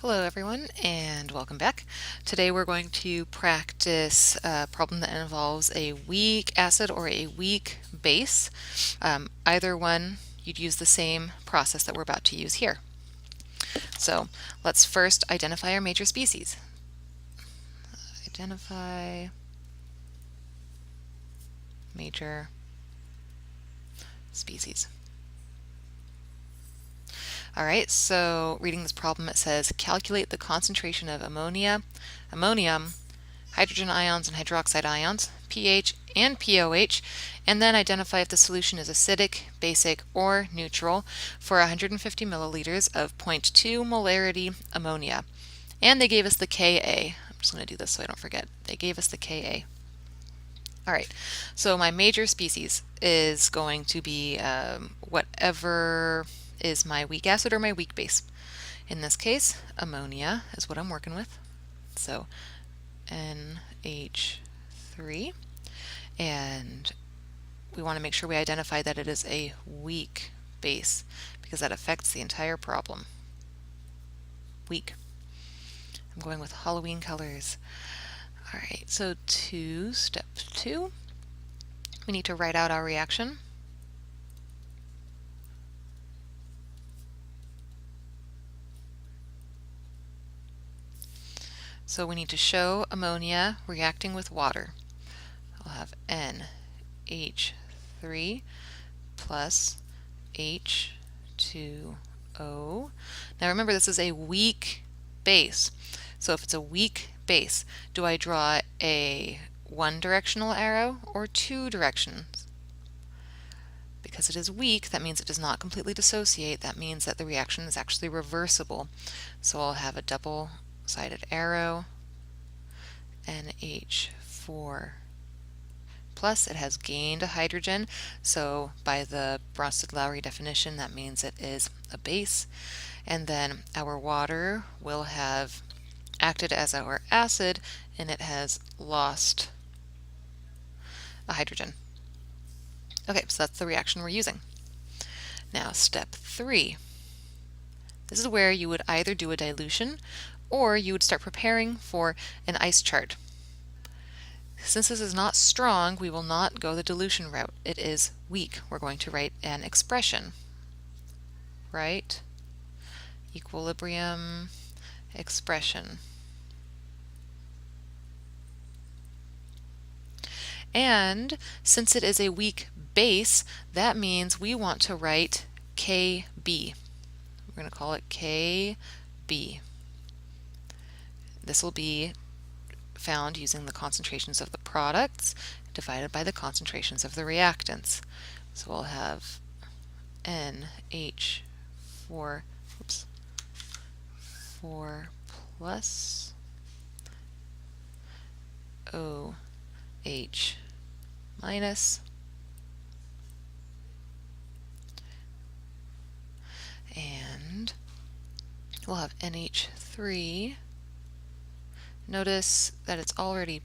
Hello everyone and welcome back. Today we're going to practice a problem that involves a weak acid or a weak base. Either one, you'd use the same process that we're about to use here. So let's first identify our major species. Identify major species. All right, so reading this problem, it says calculate the concentration of ammonia, ammonium, hydrogen ions and hydroxide ions, pH and pOH, and then identify if the solution is acidic, basic, or neutral for 150 milliliters of 0.2 molarity ammonia. And they gave us the Ka. I'm just going to do this so I don't forget. They gave us the Ka. All right, so my major species is going to be whatever is my weak acid or my weak base. In this case, ammonia is what I'm working with. So NH3, and we want to make sure we identify that it is a weak base because that affects the entire problem. Weak. I'm going with Halloween colors. All right, so step 2, we need to write out our reaction. So we need to show ammonia reacting with water. I'll have NH3 plus H2O. Now remember, this is a weak base. So if it's a weak base, do I draw a one-directional arrow or two directions? Because it is weak, that means it does not completely dissociate. That means that the reaction is actually reversible. So I'll have a double-sided arrow, NH4 plus. It has gained a hydrogen, so by the Bronsted-Lowry definition, that means it is a base. And then our water will have acted as our acid, and it has lost a hydrogen. Okay, so that's the reaction we're using. Now, step 3. This is where you would either do a dilution or you would start preparing for an ice chart. Since this is not strong, we will not go the dilution route. It is weak. We're going to write an expression. Right? Equilibrium expression. And since it is a weak base, that means we want to write Kb. We're going to call it Kb. This will be found using the concentrations of the products divided by the concentrations of the reactants. So we'll have NH4 4 plus OH minus, and we'll have NH3. Notice that it's already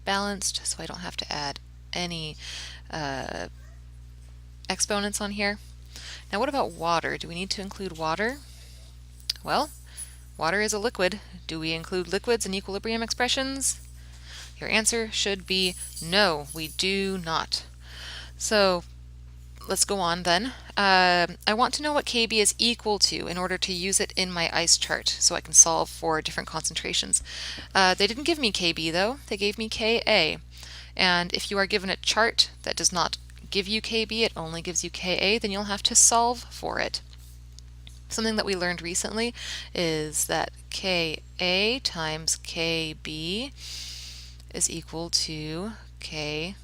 balanced, so I don't have to add any exponents on here. Now what about water? Do we need to include water? Well, water is a liquid. Do we include liquids in equilibrium expressions? Your answer should be no, we do not. So let's go on then. I want to know what Kb is equal to in order to use it in my ice chart so I can solve for different concentrations. They didn't give me Kb though, they gave me Ka. And if you are given a chart that does not give you Kb, it only gives you Ka, then you'll have to solve for it. Something that we learned recently is that Ka times Kb is equal to Kw.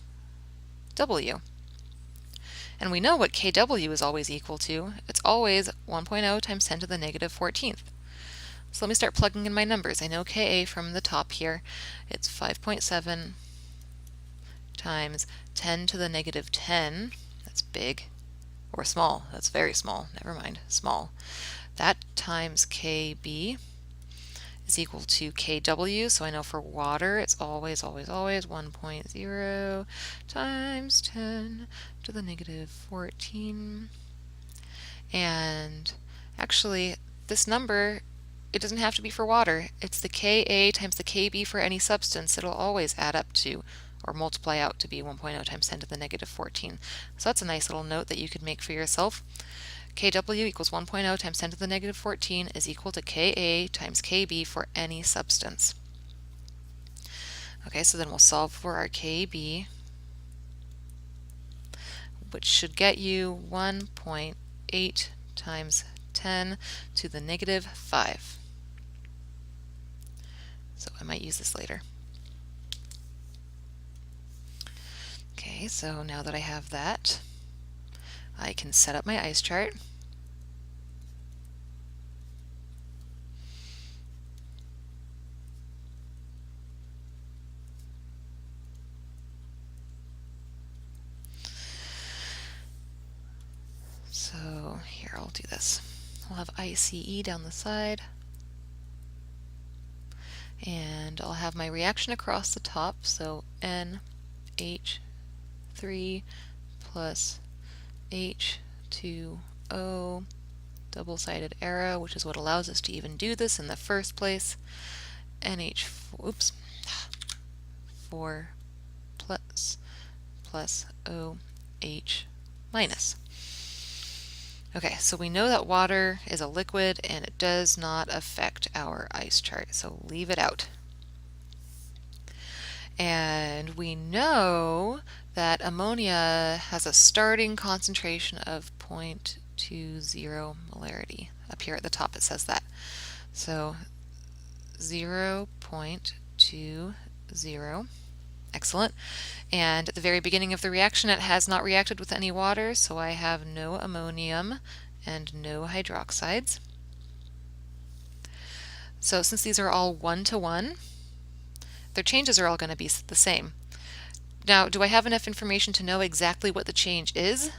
And we know what Kw is always equal to. It's always 1.0 times 10 to the negative 14th. So let me start plugging in my numbers. I know Ka from the top here. It's 5.7 times 10 to the negative 10. That's big. Or small. That's very small. Never mind. Small. That times Kb is equal to Kw, so I know for water it's always 1.0 times 10 to the negative 14. And actually, this number it doesn't have to be for water. It's the Ka times the Kb for any substance. It'll always add up to or multiply out to be 1.0 times 10 to the negative 14. So that's a nice little note that you could make for yourself. Kw equals 1.0 times 10 to the negative 14 is equal to Ka times Kb for any substance. Okay, so then we'll solve for our Kb, which should get you 1.8 times 10 to the negative 5. So I might use this later. Okay, so now that I have that, I can set up my ice chart. So here, I'll do this. I'll have ICE down the side, and I'll have my reaction across the top, so NH3 plus H2O double-sided arrow, which is what allows us to even do this in the first place. NH4 plus OH minus. Okay, so we know that water is a liquid and it does not affect our ice chart, so leave it out. And we know that ammonia has a starting concentration of 0.20 molarity. Up here at the top it says that. So 0.20. Excellent. And at the very beginning of the reaction it has not reacted with any water, so I have no ammonium and no hydroxides. So since these are all 1-to-1, their changes are all going to be the same. Now, do I have enough information to know exactly what the change is?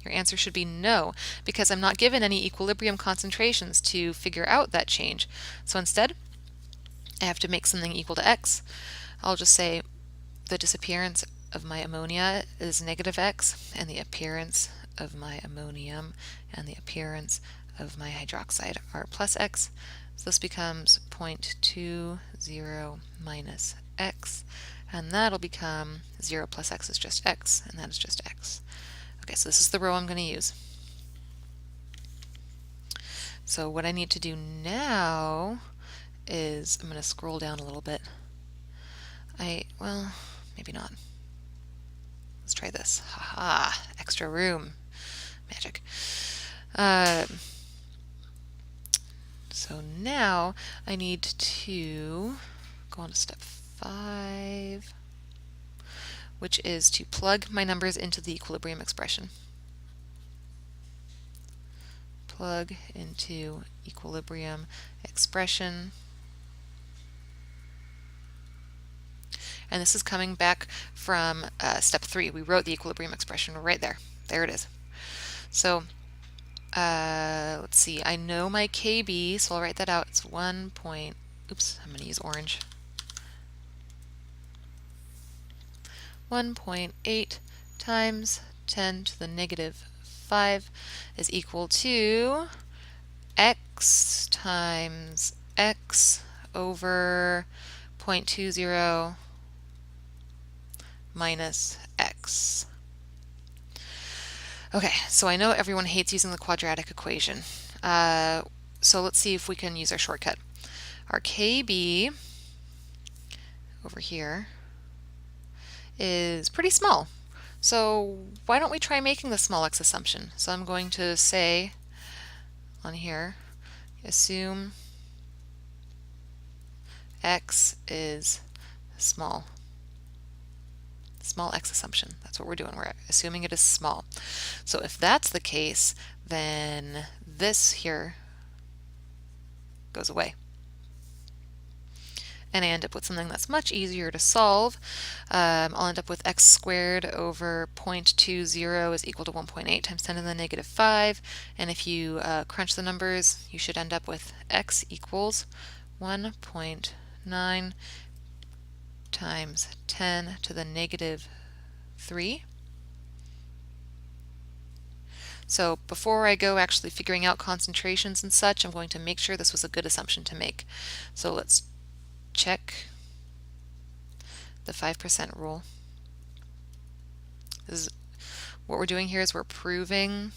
Your answer should be no, because I'm not given any equilibrium concentrations to figure out that change. So instead, I have to make something equal to x. I'll just say the disappearance of my ammonia is negative x, and the appearance of my ammonium and the appearance of my hydroxide are plus x. So this becomes 0.20 minus x, and that'll become 0 plus x is just x, and that is just x. Okay, so this is the row I'm going to use. So what I need to do now is I'm going to scroll down a little bit. Well, maybe not. Let's try this. Haha, extra room. Magic. So now I need to go on to step 5, which is to plug my numbers into the equilibrium expression. Plug into equilibrium expression. And this is coming back from step 3. We wrote the equilibrium expression right there. There it is. So let's see. I know my Kb, so I'll write that out. It's 1 point. Oops, I'm going to use orange. 1.8 times 10 to the negative 5 is equal to x times x over 0.20 minus x. Okay, so I know everyone hates using the quadratic equation. So let's see if we can use our shortcut. Our Kb over here is pretty small. So why don't we try making the small x assumption? So I'm going to say on here, assume x is small. Small x assumption. That's what we're doing. We're assuming it is small. So if that's the case, then this here goes away. And I end up with something that's much easier to solve. I'll end up with x squared over 0.20 is equal to 1.8 times 10 to the negative 5. And if you crunch the numbers, you should end up with x equals 1.9 times 10 to the negative 3. So before I go actually figuring out concentrations and such, I'm going to make sure this was a good assumption to make. So let's check the 5% rule. This is, what we're doing here is we're proving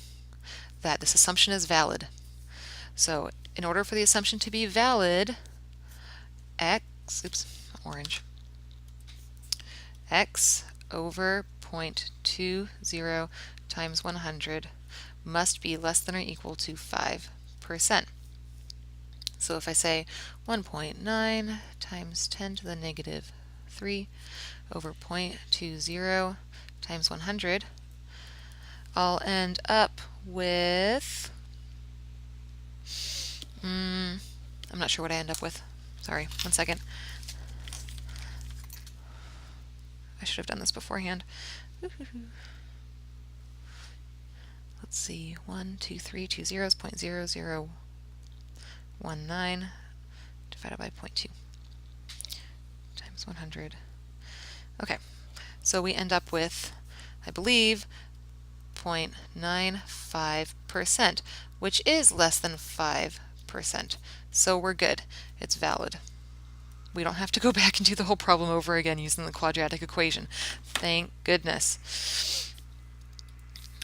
that this assumption is valid. So in order for the assumption to be valid, orange, x over 0.20 times 100 must be less than or equal to 5%. So if I say 1.9 times 10 to the negative 3 over 0.20 times 100, I'll end up with, I'm not sure what I end up with. Sorry, one second. I should have done this beforehand. Let's see, 1, 2, 3, 2 zeros, 0.0019 divided by 0.2 times 100. Okay, so we end up with, I believe, 0.95%, which is less than 5%. So we're good. It's valid. We don't have to go back and do the whole problem over again using the quadratic equation. Thank goodness.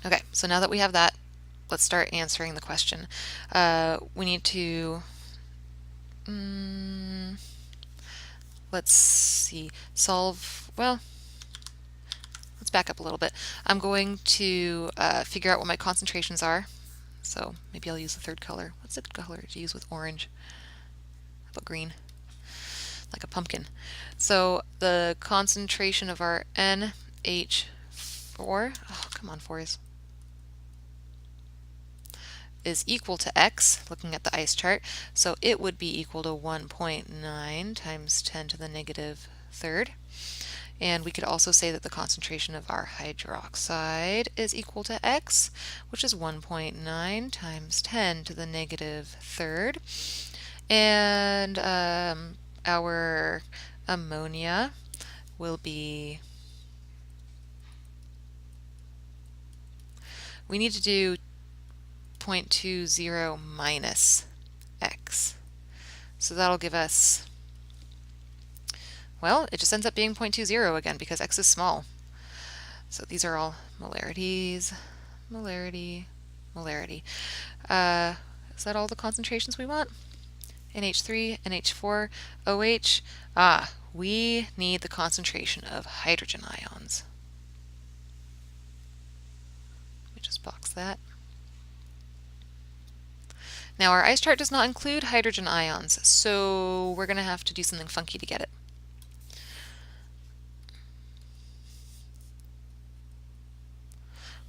Okay, so now that we have that, let's start answering the question. We need to, let's see, solve, well, let's back up a little bit. I'm going to figure out what my concentrations are. So maybe I'll use the third color. What's a good color to use with orange? How about green? Like a pumpkin. So the concentration of our NH4, oh come on, 4s, is equal to X, looking at the ice chart. So it would be equal to 1.9 times 10 to the negative third. And we could also say that the concentration of our hydroxide is equal to X, which is 1.9 times 10 to the negative third. And our ammonia will be, we need to do 0.20 minus X. So that'll give us, well, it just ends up being 0.20 again because X is small. So these are all molarities, molarity, molarity. Is that all the concentrations we want? NH3, NH4, OH. We need the concentration of hydrogen ions. Let me just box that. Now our ice chart does not include hydrogen ions, so we're going to have to do something funky to get it.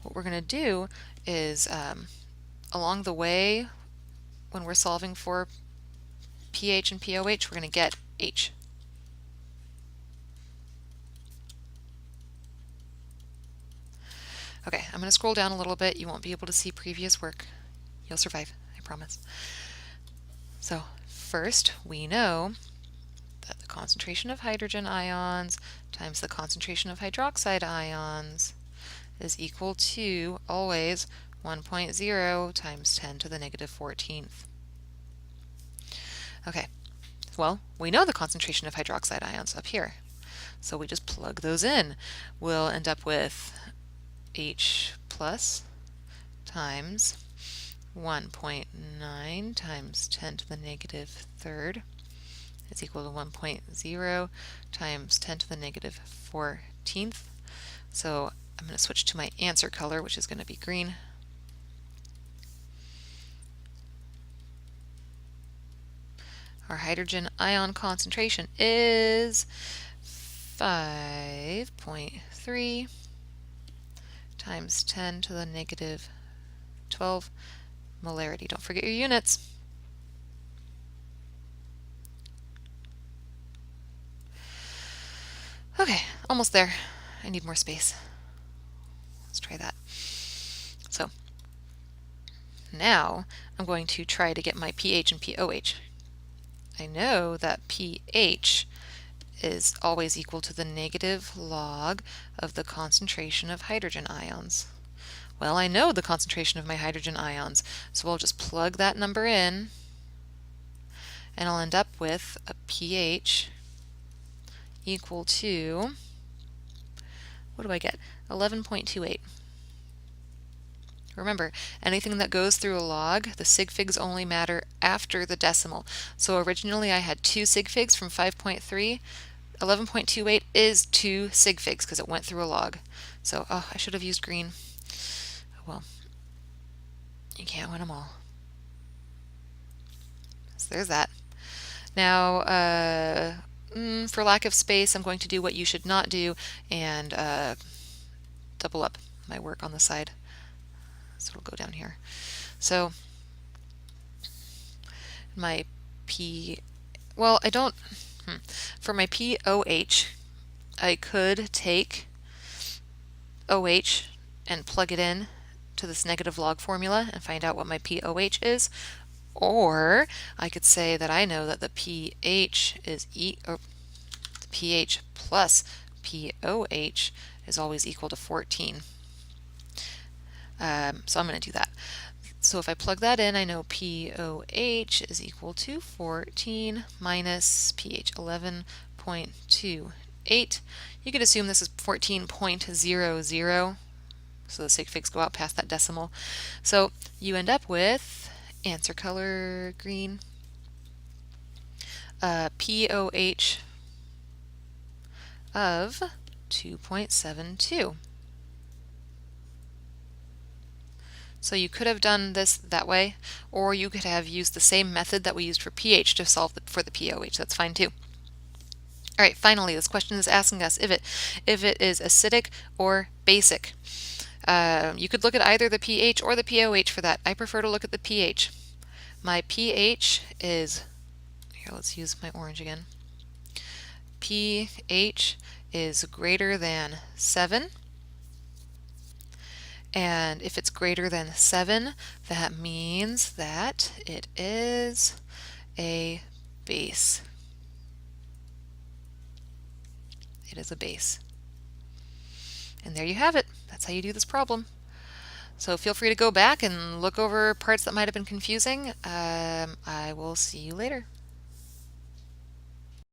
What we're going to do is, along the way, when we're solving for pH and POH, we're going to get H. Okay, I'm going to scroll down a little bit. You won't be able to see previous work. You'll survive, I promise. So first, we know that the concentration of hydrogen ions times the concentration of hydroxide ions is equal to, always, 1.0 times 10 to the negative 14th. Okay, well, we know the concentration of hydroxide ions up here, so we just plug those in. We'll end up with H plus times 1.9 times 10 to the negative third is equal to 1.0 times 10 to the negative 14th. So I'm going to switch to my answer color, which is going to be green. Our hydrogen ion concentration is 5.3 times 10 to the negative 12 molarity. Don't forget your units. Okay, almost there. I need more space. Let's try that. So now I'm going to try to get my pH and POH. I know that pH is always equal to the negative log of the concentration of hydrogen ions. Well, I know the concentration of my hydrogen ions, so I'll just plug that number in, and I'll end up with a pH equal to, what do I get? 11.28. Remember, anything that goes through a log, the sig figs only matter after the decimal. So originally I had 2 sig figs from 5.3. 11.28 is 2 sig figs because it went through a log. So, I should have used green. Well, you can't win them all. So there's that. Now, for lack of space, I'm going to do what you should not do and double up my work on the side. So it'll go down here. So my I don't, for my POH, I could take OH and plug it in to this negative log formula and find out what my POH is. Or I could say that I know that the pH is the pH plus POH is always equal to 14. So I'm going to do that. So if I plug that in, I know POH is equal to 14 minus pH 11.28. You could assume this is 14.00, so the sig figs go out past that decimal. So you end up with, answer color green, POH of 2.72. So you could have done this that way, or you could have used the same method that we used for pH to solve for the POH. That's fine too. All right, finally, this question is asking us if it is acidic or basic. You could look at either the pH or the POH for that. I prefer to look at the pH. My pH is, here, let's use my orange again. pH is greater than 7. And if it's greater than 7, that means that it is a base. It is a base. And there you have it. That's how you do this problem. So feel free to go back and look over parts that might have been confusing. I will see you later.